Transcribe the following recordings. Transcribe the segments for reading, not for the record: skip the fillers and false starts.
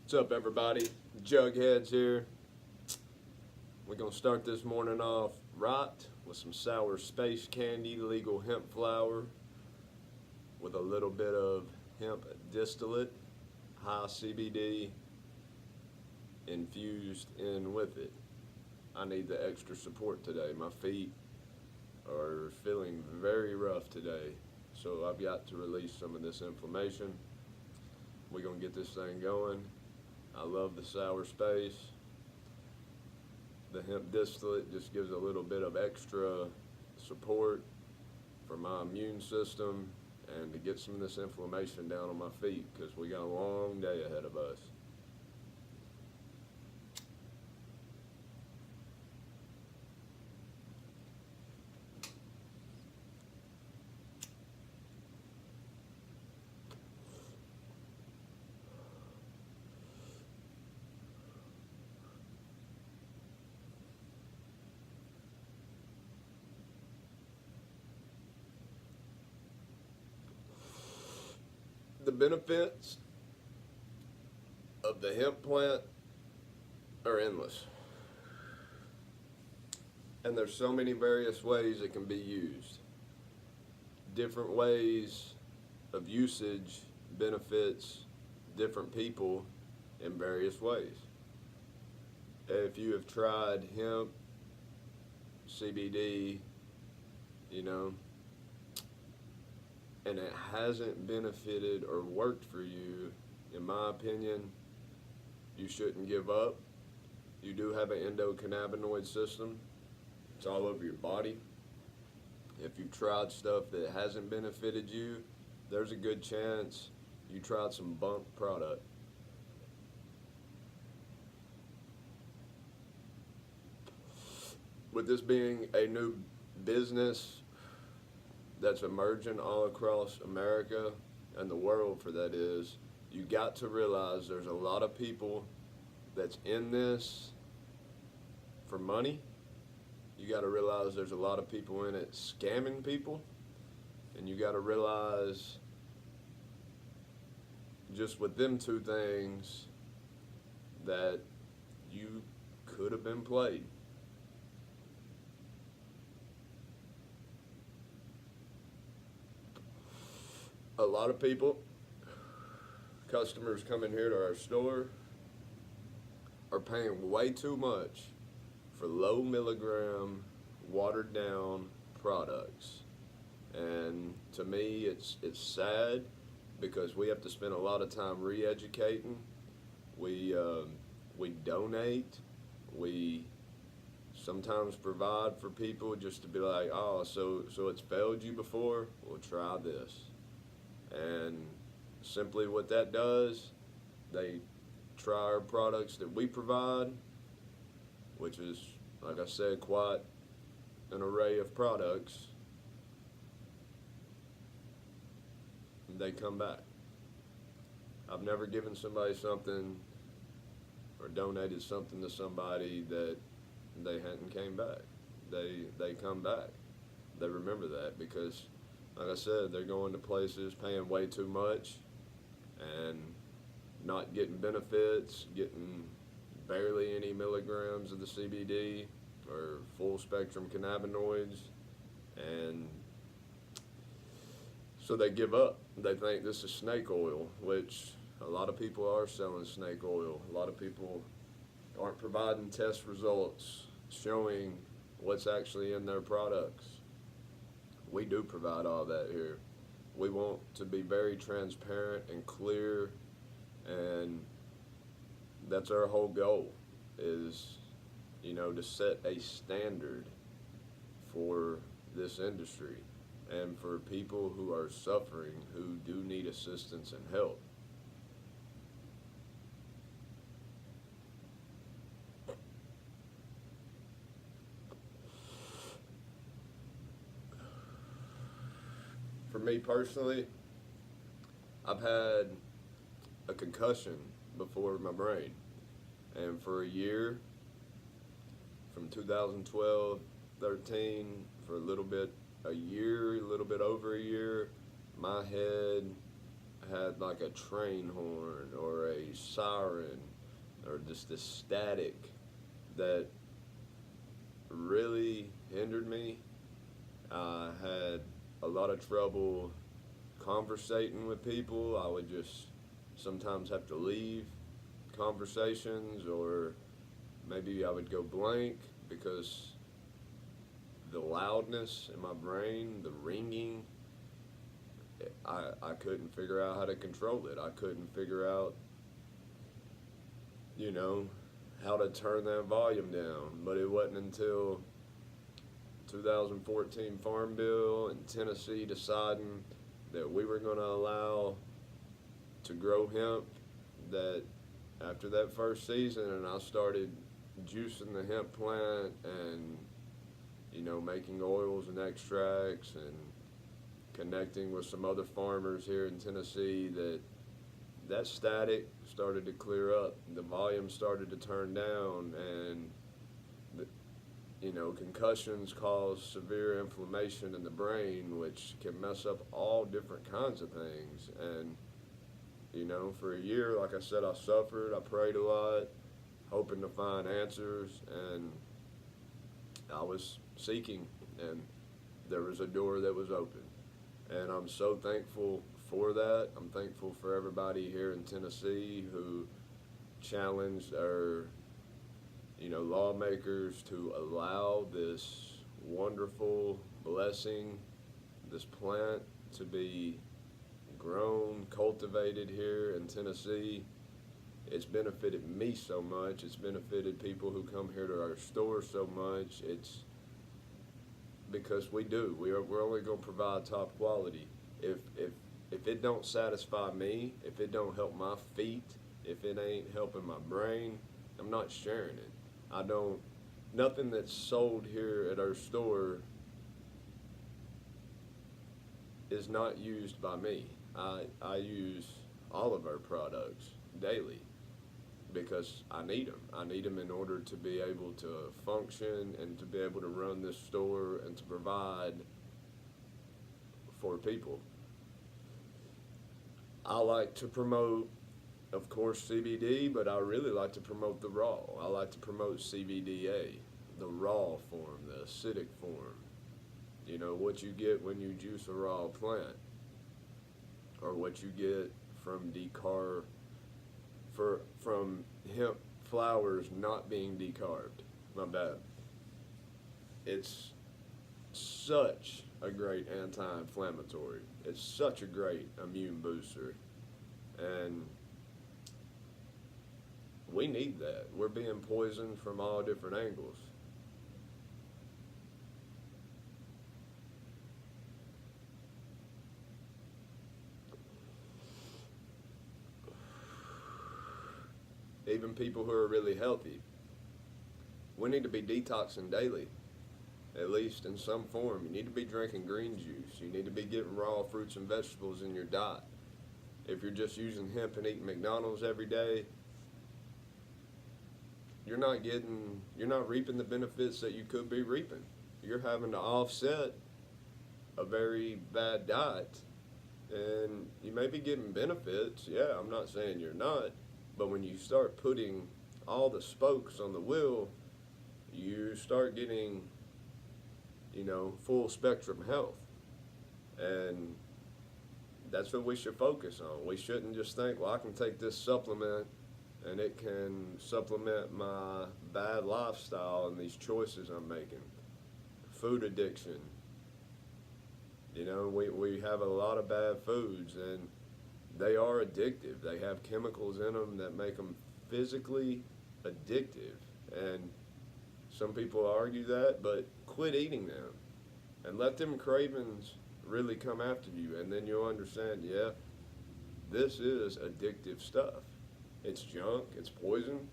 What's up, everybody? Jughead'z here. We're gonna start this morning off right with some sour space candy, legal hemp flower, with a little bit of hemp distillate, high CBD infused in with it. I need the extra support today. My feet are feeling very rough today, so I've got to release some of this inflammation. We're gonna get this thing going. I love the sour space. The hemp distillate just gives a little bit of extra support for my immune system and to get some of this inflammation down on my feet, because we got a long day ahead of us. The benefits of the hemp plant are endless. And there's so many various ways it can be used. Different ways of usage benefits different people in various ways. If you have tried hemp, CBD, and it hasn't benefited or worked for you, in my opinion, you shouldn't give up. You do have an endocannabinoid system. It's all over your body. If you've tried stuff that hasn't benefited you, there's a good chance you tried some bunk product. With this being a new business that's emerging all across America and the world, for that is, you got to realize there's a lot of people that's in this for money. You got to realize there's a lot of people in it scamming people, and you got to realize just with them two things that you could have been played. A lot of people, customers coming here to our store, are paying way too much for low milligram, watered down products. And to me, it's sad, because we have to spend a lot of time re-educating. We donate. We sometimes provide for people just to be like, oh, so it's failed you before? Well, try this. And simply what that does, they try our products that we provide, which is, like I said, quite an array of products. And they come back. I've never given somebody something or donated something to somebody that they hadn't came back. They come back. They remember that, because like I said, they're going to places paying way too much and not getting benefits, getting barely any milligrams of the CBD or full spectrum cannabinoids, and so they give up. They think this is snake oil, which a lot of people are selling snake oil. A lot of people aren't providing test results showing what's actually in their products. We do provide all that here. We want to be very transparent and clear, and that's our whole goal, is, to set a standard for this industry and for people who are suffering, who do need assistance and help. For me personally, I've had a concussion before my brain, and for a year, from 2012, 13, for a little bit over a year, my head had like a train horn or a siren or just this static that really hindered me. I had a lot of trouble conversating with people. I would just sometimes have to leave conversations, or maybe I would go blank because the loudness in my brain, the ringing, I couldn't figure out how to control it. I couldn't figure out, you know, how to turn that volume down. But it wasn't until 2014 Farm Bill and Tennessee deciding that we were going to allow to grow hemp that after that first season, and I started juicing the hemp plant and, you know, making oils and extracts and connecting with some other farmers here in Tennessee, that static started to clear up. The volume started to turn down, and you know, concussions cause severe inflammation in the brain, which can mess up all different kinds of things. And you know, for a year, like I said, I suffered. I prayed a lot, hoping to find answers, and I was seeking, and there was a door that was open. And I'm so thankful for that. I'm thankful for everybody here in Tennessee who challenged our, you know, lawmakers to allow this wonderful blessing, this plant to be grown, cultivated here in Tennessee. It's benefited me so much. It's benefited people who come here to our store so much. It's because we're only going to provide top quality. If it don't satisfy me, if it don't help my feet, if it ain't helping my brain, I'm not sharing it. Nothing that's sold here at our store is not used by me. I use all of our products daily because I need them. I need them in order to be able to function and to be able to run this store and to provide for people. I like to promote, of course, CBD, but I really like to promote the raw. I like to promote CBDA, the raw form, the acidic form. You know, what you get when you juice a raw plant, or what you get from from hemp flowers not being decarbed. My bad. It's such a great anti-inflammatory. It's such a great immune booster. And we need that. We're being poisoned from all different angles. Even people who are really healthy, we need to be detoxing daily, at least in some form. You need to be drinking green juice. You need to be getting raw fruits and vegetables in your diet. If you're just using hemp and eating McDonald's every day, you're not reaping the benefits that you could be reaping. You're having to offset a very bad diet, and you may be getting benefits. Yeah, I'm not saying you're not, but when you start putting all the spokes on the wheel, you start getting, you know, full spectrum health. And that's what we should focus on. We shouldn't just think, well, I can take this supplement and it can supplement my bad lifestyle and these choices I'm making. Food addiction. You know, we have a lot of bad foods, and they are addictive. They have chemicals in them that make them physically addictive. And some people argue that, but quit eating them and let them cravings really come after you, and then you'll understand, yeah, this is addictive stuff. It's junk, it's poison.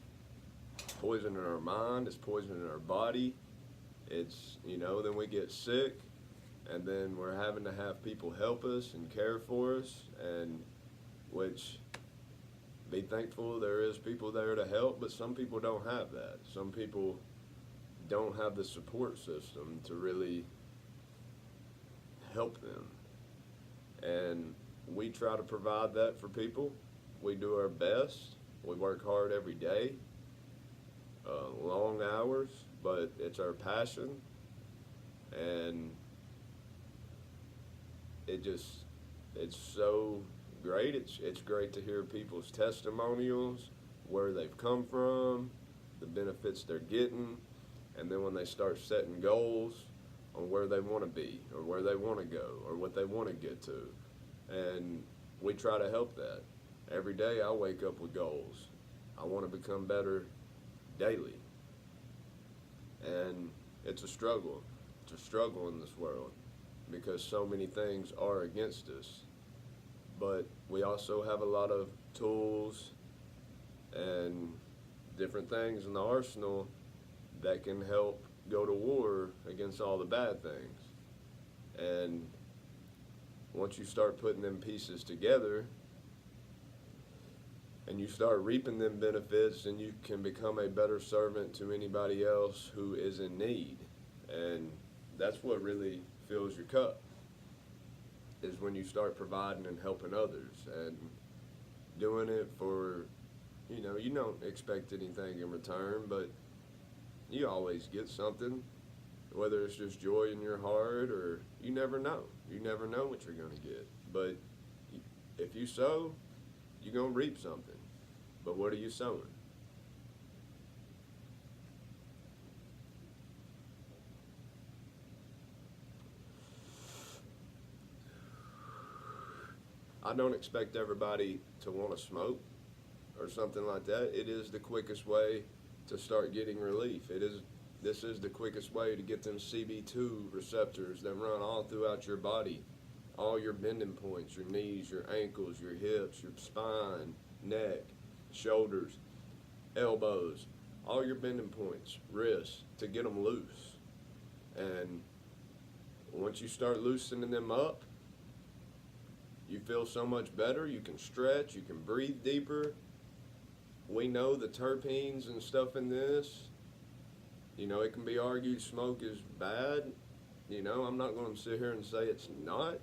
It's poison in our mind, it's poison in our body. It's, you know, then we get sick, and then we're having to have people help us and care for us, and which, be thankful there is people there to help, but some people don't have that. Some people don't have the support system to really help them. And we try to provide that for people. We do our best. We work hard every day, long hours, but it's our passion, and it's so great. It's great to hear people's testimonials, where they've come from, the benefits they're getting, and then when they start setting goals on where they want to be or where they want to go or what they want to get to. And we try to help that. Every day I wake up with goals. I want to become better daily. And it's a struggle. It's a struggle in this world because so many things are against us. But we also have a lot of tools and different things in the arsenal that can help go to war against all the bad things. And once you start putting them pieces together and you start reaping them benefits, then you can become a better servant to anybody else who is in need. And that's what really fills your cup, is when you start providing and helping others and doing it for, you don't expect anything in return, but you always get something, whether it's just joy in your heart or you never know. You never know what you're going to get. But if you sow, you're going to reap something. But what are you sowing? I don't expect everybody to want to smoke or something like that. It is the quickest way to start getting relief. This is the quickest way to get them CB2 receptors that run all throughout your body, all your bending points, your knees, your ankles, your hips, your spine, neck, shoulders, elbows, all your bending points, wrists, to get them loose. And once you start loosening them up, you feel so much better. You can stretch, you can breathe deeper. We know the terpenes and stuff in this, it can be argued smoke is bad. I'm not going to sit here and say it's not.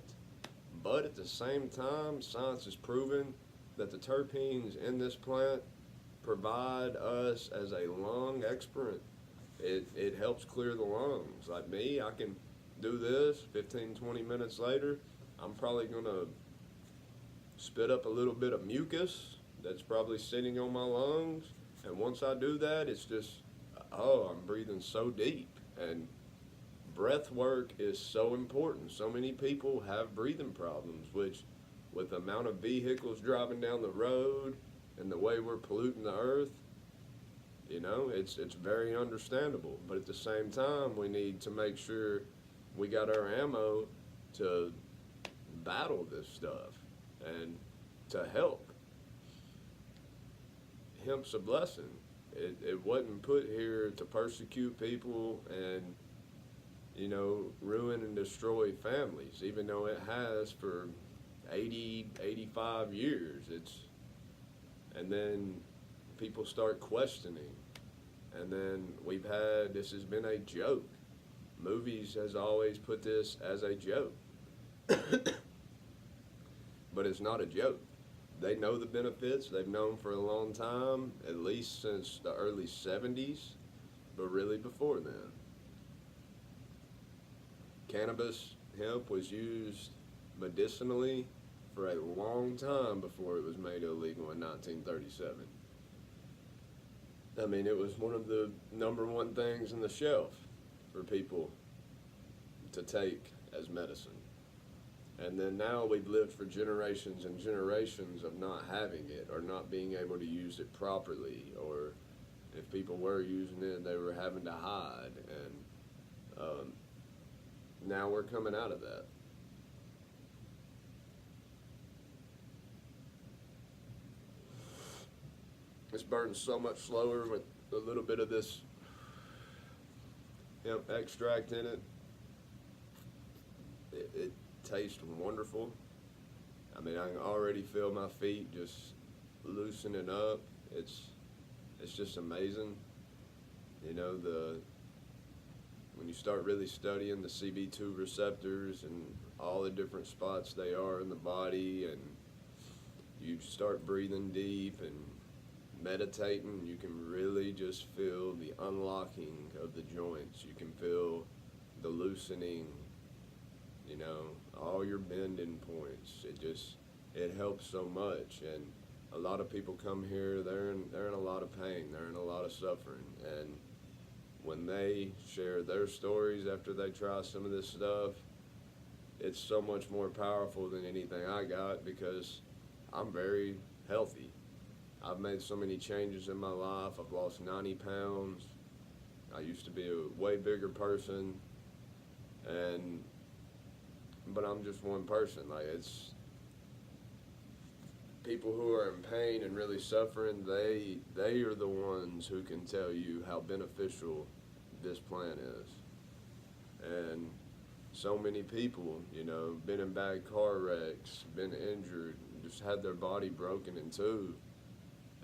But at the same time, science has proven that the terpenes in this plant provide us as a lung expirant. It helps clear the lungs. Like me, I can do this 15, 20 minutes later. I'm probably going to spit up a little bit of mucus that's probably sitting on my lungs. And once I do that, it's just, I'm breathing so deep. And breath work is so important. So many people have breathing problems, which with the amount of vehicles driving down the road and the way we're polluting the earth, it's very understandable. But at the same time, we need to make sure we got our ammo to battle this stuff and to help. Hemp's a blessing. It wasn't put here to persecute people and, ruin and destroy families, even though it has for 80, 85 years. And then people start questioning. And then this has been a joke. Movies has always put this as a joke. But it's not a joke. They know the benefits. They've known for a long time, at least since the early 70s, but really before then. Cannabis, hemp, was used medicinally for a long time before it was made illegal in 1937. I mean, it was one of the number one things on the shelf for people to take as medicine. And then now we've lived for generations and generations of not having it or not being able to use it properly, or if people were using it, they were having to hide. And now we're coming out of that. It's burned so much slower with a little bit of this hemp extract in it. It tastes wonderful. I mean, I can already feel my feet just loosening up. It's just amazing. when you start really studying the CB2 receptors and all the different spots they are in the body, and you start breathing deep and meditating, you can really just feel the unlocking of the joints. You can feel the loosening, you know, all your bending points. It helps so much. And a lot of people come here, they're in a lot of pain, they're in a lot of suffering, and when they share their stories after they try some of this stuff, it's so much more powerful than anything I got, because I'm very healthy. I've made so many changes in my life. I've lost 90 pounds. I used to be a way bigger person, but I'm just one person. Like, it's people who are in pain and really suffering, they are the ones who can tell you how beneficial this plant is. And so many people, you know, been in bad car wrecks, been injured, just had their body broken in two.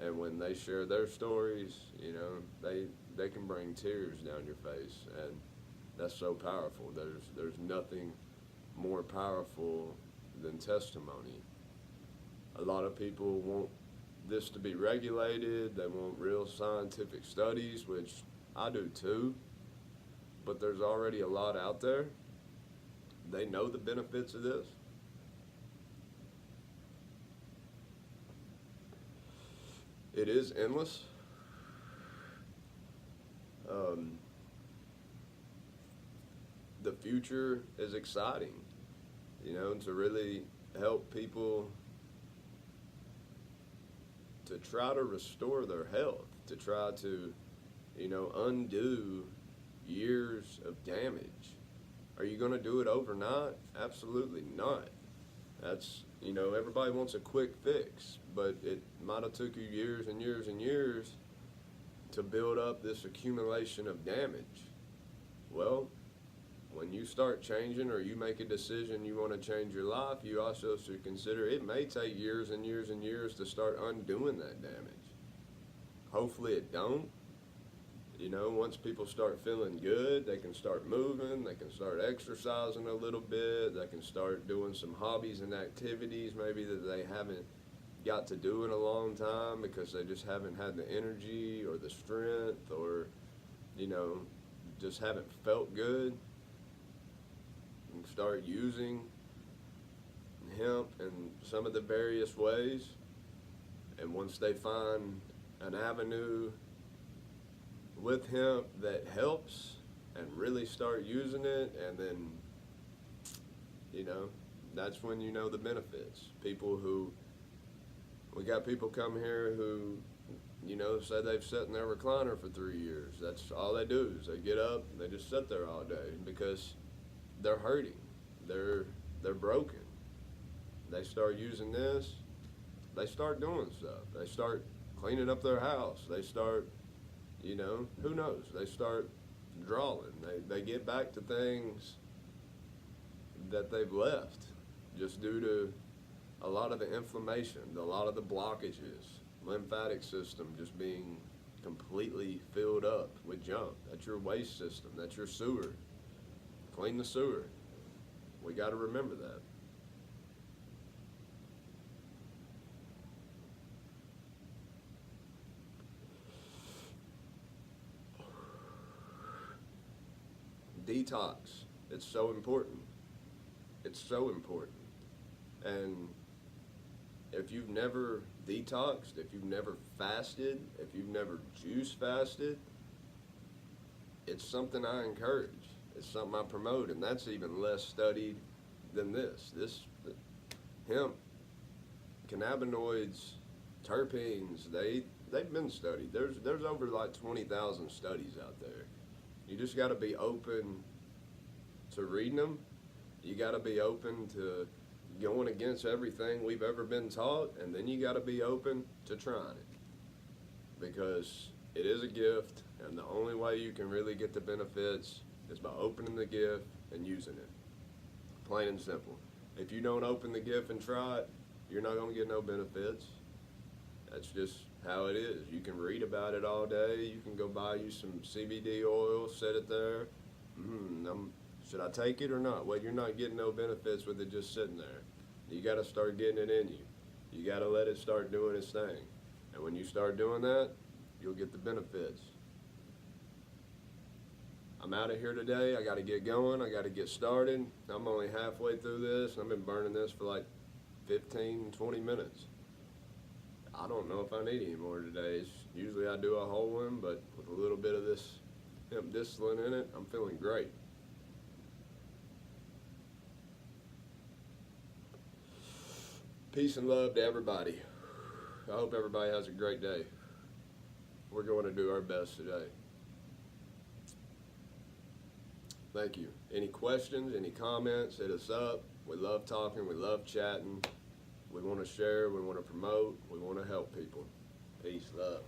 And when they share their stories, you know, they can bring tears down your face, and that's so powerful. There's nothing more powerful than testimony. A lot of people want this to be regulated. They want real scientific studies, which I do too, but there's already a lot out there. They know the benefits of this. It is endless. The future is exciting, you know, to really help people to try to restore their health, to try to, you know, undo years of damage. Are you going to do it overnight? Absolutely not. That's, you know, everybody wants a quick fix, but it might have took you years and years and years to build up this accumulation of damage. Well, when you start changing, or you make a decision you want to change your life, you also should consider it may take years and years and years to start undoing that damage. Hopefully it don't. You know, once people start feeling good, they can start moving, they can start exercising a little bit, they can start doing some hobbies and activities maybe that they haven't got to do in a long time because they just haven't had the energy or the strength, or, you know, just haven't felt good. And start using hemp in some of the various ways, and once they find an avenue with hemp that helps and really start using it, and then, you know, that's when you know the benefits. We got people come here who, you know, say they've sat in their recliner for 3 years. That's all they do, is they get up, they just sit there all day because they're hurting, they're broken. They start using this, they start doing stuff, they start cleaning up their house, they start, you know, who knows, they start drawing, they get back to things that they've left just due to a lot of the inflammation, a lot of the blockages, lymphatic system just being completely filled up with junk. That's your waste system, that's your sewer. Clean the sewer. We got to remember that. Detox. It's so important. It's so important. And if you've never detoxed, if you've never fasted, if you've never juice fasted, it's something I encourage. It's something I promote, and that's even less studied than this. Hemp, cannabinoids, terpenes, they've been studied. There's over like 20,000 studies out there. You just got to be open to reading them. You got to be open to going against everything we've ever been taught, and then you got to be open to trying it, because it is a gift, and the only way you can really get the benefits is by opening the gift and using it. Plain and simple. If you don't open the gift and try it, you're not going to get no benefits. That's just how it is. You can read about it all day. You can go buy you some CBD oil, set it there, Should I take it or not? Well, you're not getting no benefits with it just sitting there. You got to start getting it in you. You got to let it start doing its thing. And when you start doing that, you'll get the benefits. I'm out of here today. I got to get going. I got to get started. I'm only halfway through this. I've been burning this for like 15, 20 minutes. I don't know if I need any more today. Usually I do a whole one, but with a little bit of this hemp distillate in it, I'm feeling great. Peace and love to everybody. I hope everybody has a great day. We're going to do our best today. Thank you. Any questions, any comments, hit us up. We love talking, we love chatting. We want to share, we want to promote, we want to help people. Peace, love.